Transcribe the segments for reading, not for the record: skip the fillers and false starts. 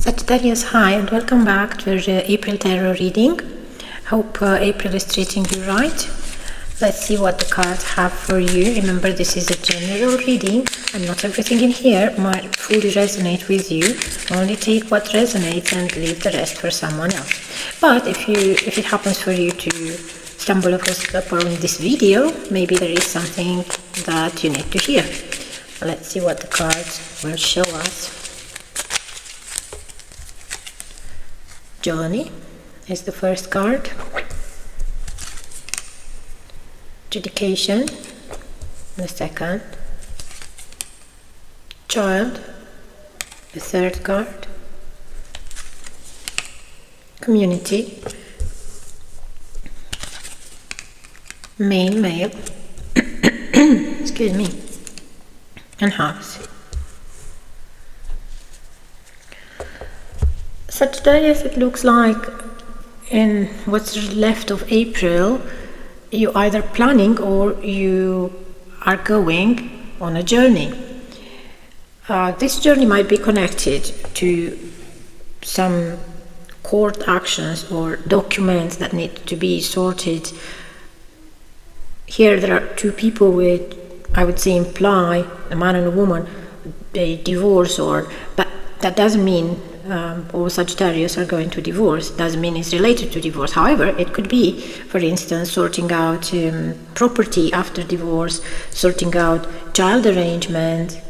Sagittarius, hi and welcome back to the April tarot reading. Hope April is treating you right. Let's see what the cards have for you. Remember, this is a general reading and not everything in here might fully resonate with you. Only take what resonates and leave the rest for someone else. But if it happens for you to stumble upon this video, maybe there is something that you need to hear. Let's see what the cards will show us. Journey is the first card. Dedication, the second. Child, the third card. Community. Main male. Excuse me. And house. Sagittarius, it looks like in what's left of April, you're either planning or you are going on a journey. This journey might be connected to some court actions or documents that need to be sorted. Here there are two people with, I would say, imply a man and a woman, a divorce, but that doesn't mean all Sagittarius are going to divorce. Doesn't mean it's related to divorce. However, it could be, for instance, sorting out property after divorce, sorting out child arrangement.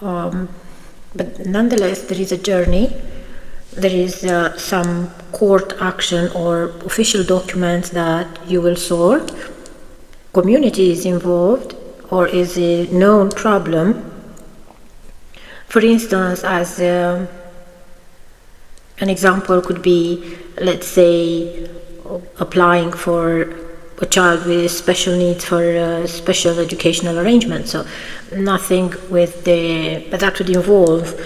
But nonetheless, there is a journey. There is some court action or official documents that you will sort. Community is involved or is a known problem. For instance, as an example could be, let's say, applying for a child with special needs for a special educational arrangement. So nothing with but that would involve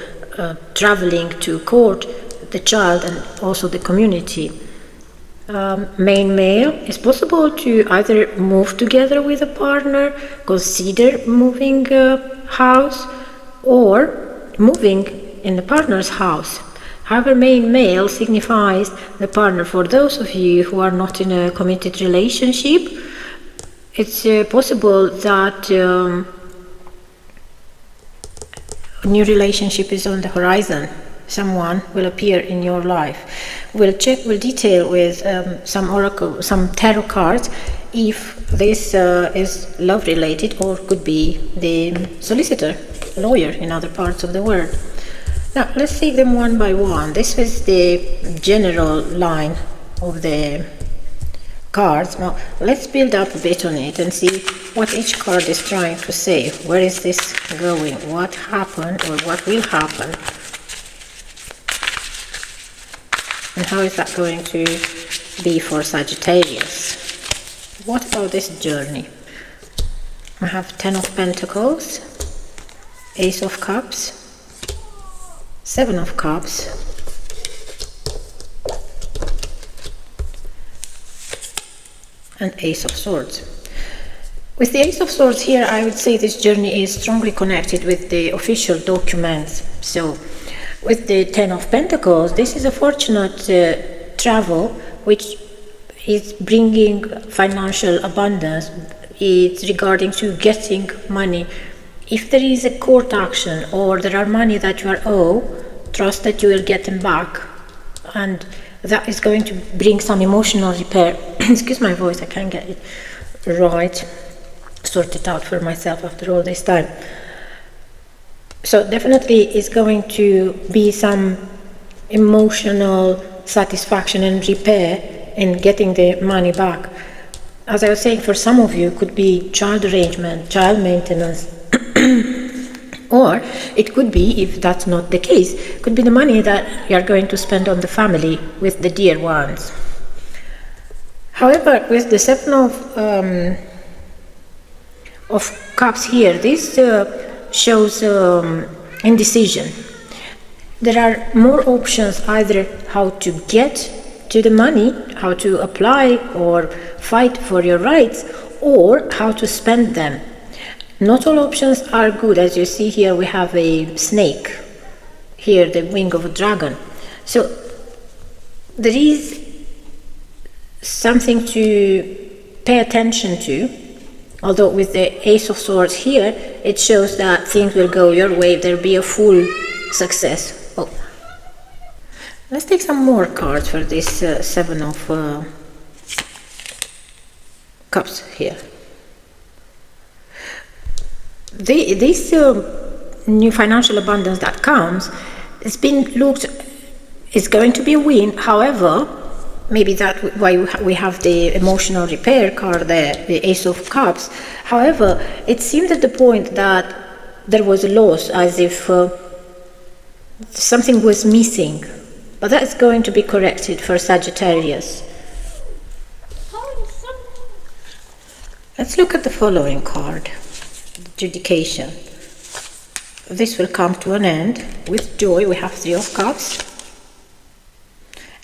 traveling to court, the child and also the community. Main male, is possible to either move together with a partner, consider moving house, or moving in the partner's house. However, main male signifies the partner. For those of you who are not in a committed relationship, it's possible that a new relationship is on the horizon. Someone will appear in your life. We'll detail with some tarot cards if this is love related or could be the solicitor, lawyer in other parts of the world. Now, let's take them one by one. This is the general line of the cards. Now, let's build up a bit on it and see what each card is trying to say. Where is this going? What happened or what will happen? And how is that going to be for Sagittarius? What about this journey? I have 10 of Pentacles, Ace of Cups, 7 of Cups, and Ace of Swords. With the Ace of Swords here, I would say this journey is strongly connected with the official documents. So with the 10 of Pentacles, this is a fortunate travel which is bringing financial abundance. It's regarding to getting money. If there is a court action or there are money that you are owed, trust that you will get them back, and that is going to bring some emotional repair. Excuse my voice, I can't get it right, sort it out for myself after all this time. So definitely it's going to be some emotional satisfaction and repair in getting the money back. As I was saying, for some of you, it could be child arrangement, child maintenance, or it could be, if that's not the case, it could be the money that you are going to spend on the family with the dear ones. However, with the 7 of Cups here, this shows indecision. There are more options, either how to get to the money, how to apply or fight for your rights, or how to spend them. Not all options are good. As you see here, we have a snake here the wing of a dragon. So there is something to pay attention to, although with the Ace of Swords here, it shows that things will go your way, there'll be a full success. Oh. Let's take some more cards for this Seven of Cups here. This new financial abundance that comes, it's been looked, is going to be a win. However, maybe that's why we have the emotional repair card there, the Ace of Cups. However, it seemed at the point that there was a loss, as if something was missing. But that is going to be corrected for Sagittarius. Let's look at the following card, adjudication. This will come to an end with joy. We have Three of Cups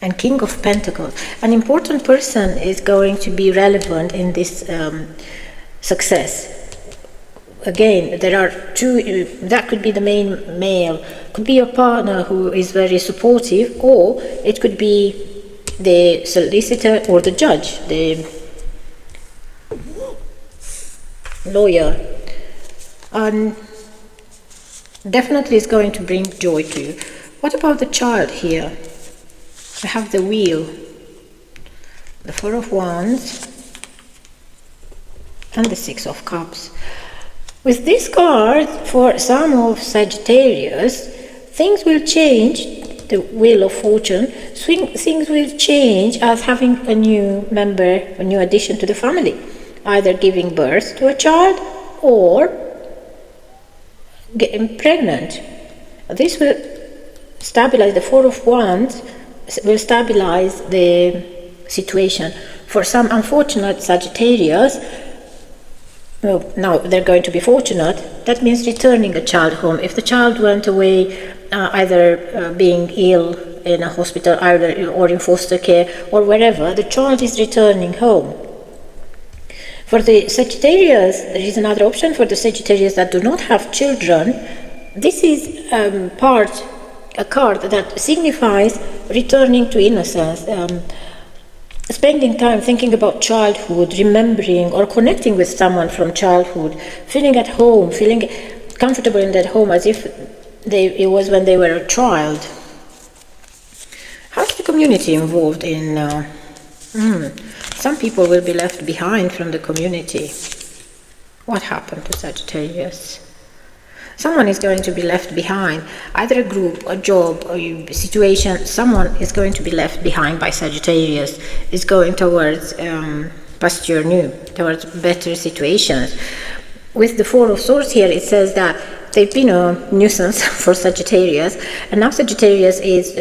and King of Pentacles. An important person is going to be relevant in this success. Again, there are two, that could be the main male, could be your partner who is very supportive, or it could be the solicitor or the judge, the lawyer. And definitely is going to bring joy to you. What about the child here? I have the Wheel, the Four of Wands, and the Six of Cups. With this card, for some of Sagittarius, things will change, the Wheel of Fortune, things will change as having a new member, a new addition to the family, either giving birth to a child or getting pregnant. This will stabilize, the Four of Wands will stabilize the situation. For some unfortunate Sagittarius, well, now they're going to be fortunate, that means returning a child home. If the child went away, either being ill in a hospital, either or in foster care or wherever, the child is returning home. For the Sagittarius, there is another option for the Sagittarius that do not have children. This is a card that signifies returning to innocence, spending time thinking about childhood, remembering or connecting with someone from childhood, feeling at home, feeling comfortable in that home as if it was when they were a child. How's the community involved in... Some people will be left behind from the community. What happened to Sagittarius? Someone is going to be left behind, either a group, a job, a situation. Someone is going to be left behind by Sagittarius, is going towards pasture new, towards better situations. With the Four of Swords here, it says that they've been a nuisance for Sagittarius, and now Sagittarius is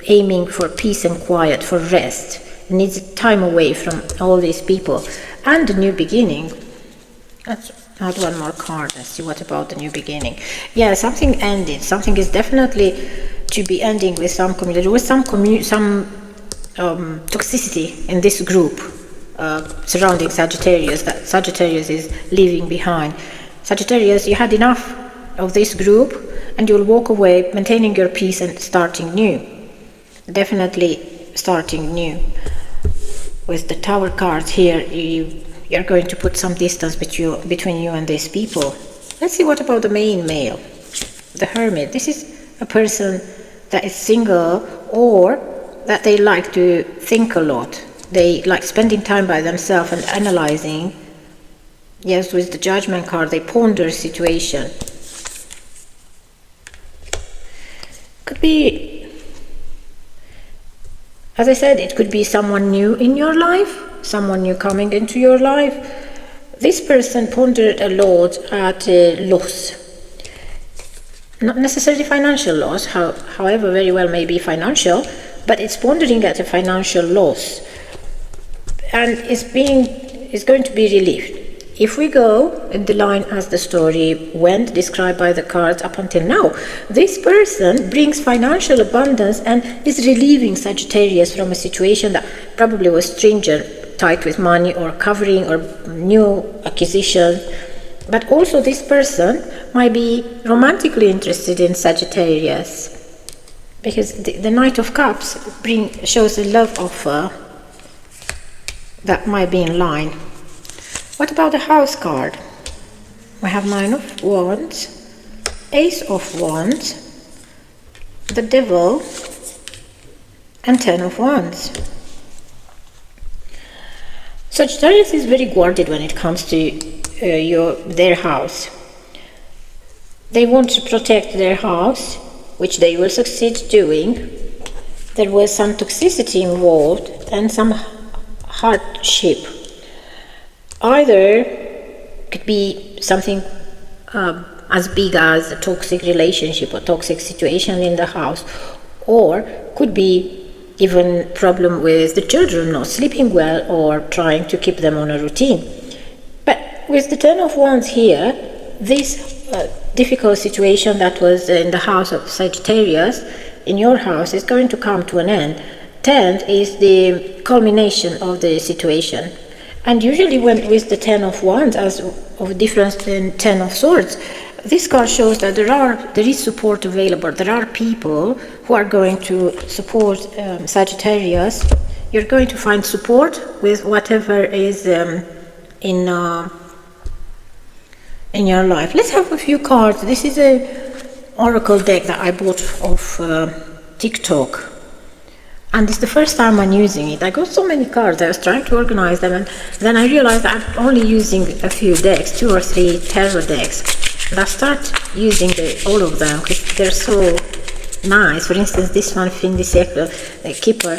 aiming for peace and quiet, for rest. It needs time away from all these people and a new beginning. Let's add one more card. Let's see what about the new beginning. Yeah, something ended. Something is definitely to be ending with some community. There was some toxicity in this group surrounding Sagittarius, that Sagittarius is leaving behind. Sagittarius, you had enough of this group and you'll walk away, maintaining your peace and starting new. Definitely starting new. With the Tower card here, you're going to put some distance between you and these people. Let's see what about the main male, the Hermit. This is a person that is single, or that they like to think a lot. They like spending time by themselves and analyzing. Yes, with the Judgment card, they ponder situation. Could be, as I said, it could be someone new in your life, someone new coming into your life. This person pondered a lot at a loss. Not necessarily financial loss, however, very well may be financial, but it's pondering at a financial loss. And it's going to be relieved. If we go in the line as the story went, described by the cards up until now, this person brings financial abundance and is relieving Sagittarius from a situation that probably was stringent, tight with money or covering or new acquisitions. But also this person might be romantically interested in Sagittarius. because the Knight of Cups shows a love offer that might be in line. What about the House card? We have 9 of Wands, Ace of Wands, the Devil, and 10 of Wands. Sagittarius is very guarded when it comes to their house. They want to protect their house, which they will succeed doing. There was some toxicity involved and some hardship. Either could be something as big as a toxic relationship or toxic situation in the house, or could be even problem with the children not sleeping well or trying to keep them on a routine. But with the 10 of Wands here, this difficult situation that was in the house of Sagittarius, in your house, is going to come to an end. 10 is the culmination of the situation. And usually when with the 10 of Wands, as of difference than 10 of Swords, this card shows that there is support available. There are people who are going to support Sagittarius. You're going to find support with whatever is in your life. Let's have a few cards. This is a oracle deck that I bought off TikTok. And it's the first time I'm using it. I got so many cards, I was trying to organize them, and then I realized that I'm only using a few decks, 2 or 3 tarot decks. And I start using all of them because they're so nice. For instance, this one, Fin di Secolo, the Keeper,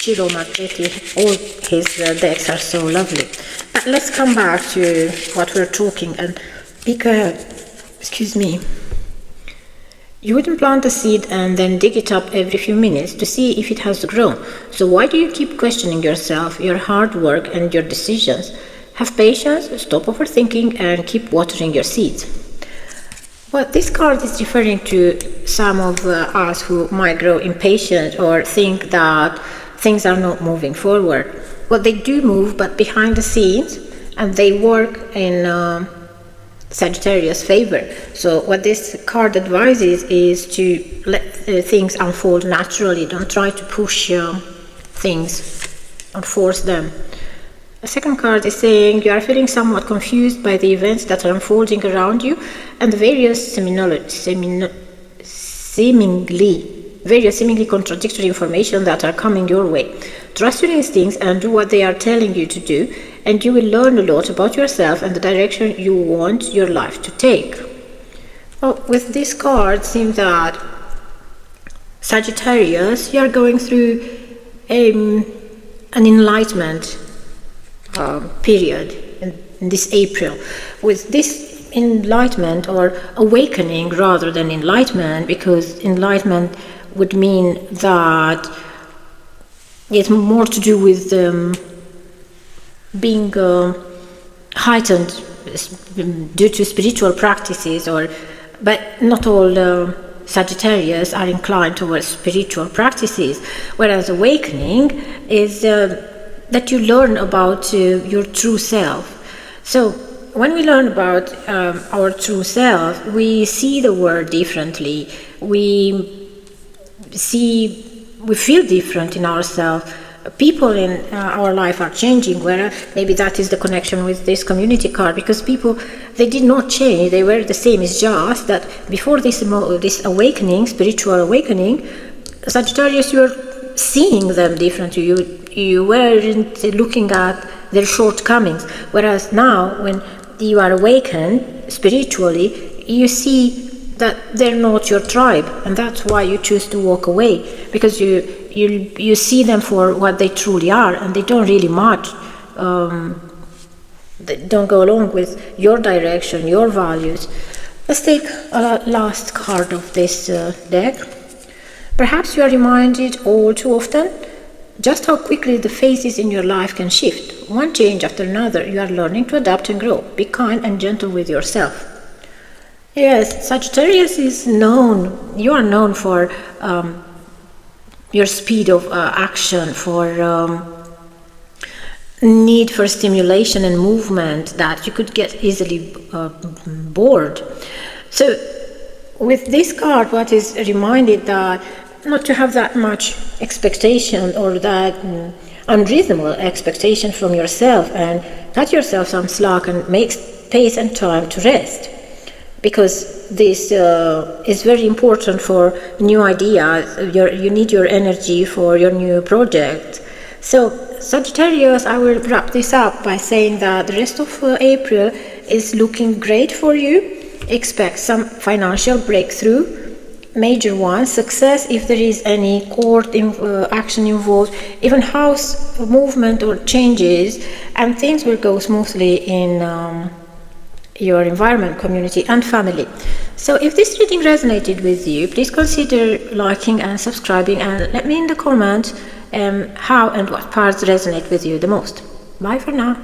Ciro Marchetti, all his decks are so lovely. But let's come back to what we're talking, and excuse me. You wouldn't plant a seed and then dig it up every few minutes to see if it has grown. So why do you keep questioning yourself, your hard work and your decisions? Have patience, stop overthinking, and keep watering your seeds. Well, this card is referring to some of us who might grow impatient or think that things are not moving forward. Well, they do move, but behind the scenes, and they work in Sagittarius' favor. So what this card advises is to let things unfold naturally. Don't try to push things or force them. The second card is saying you are feeling somewhat confused by the events that are unfolding around you and the various seemingly contradictory information that are coming your way. Trust your instincts and do what they are telling you to do, and you will learn a lot about yourself and the direction you want your life to take. Well, with this card, it seems that Sagittarius, you are going through an enlightenment period in this April. With this enlightenment, or awakening rather than enlightenment, because enlightenment would mean that it's more to do with being heightened due to spiritual practices, but not all Sagittarius are inclined towards spiritual practices, whereas awakening is that you learn about your true self. So when we learn about our true self, we see the world differently. We feel different in ourselves. People in our life are changing, where maybe that is the connection with this community card, because people, they did not change, they were the same. It's just that before this awakening, spiritual awakening, Sagittarius, you were seeing them differently. You weren't looking at their shortcomings, whereas now when you are awakened spiritually, you see that they're not your tribe, and that's why you choose to walk away, because you see them for what they truly are, and they don't really match. They don't go along with your direction, your values. Let's take a last card of this deck. Perhaps you are reminded all too often just how quickly the phases in your life can shift. One change after another, you are learning to adapt and grow. Be kind and gentle with yourself. Yes, Sagittarius is known, you are known for your speed of action, for need for stimulation and movement, that you could get easily bored. So With this card, what is reminded that not to have that much expectation or that unreasonable expectation from yourself, and cut yourself some slack and make space and time to rest, because this is very important for new ideas. You need your energy for your new project. So Sagittarius, I will wrap this up by saying that the rest of April is looking great for you. Expect some financial breakthrough, major one, success if there is any court action involved, even house movement or changes, and things will go smoothly in your environment, community and family. So if this reading resonated with you, please consider liking and subscribing, and let me in the comments how and what parts resonate with you the most. Bye for now.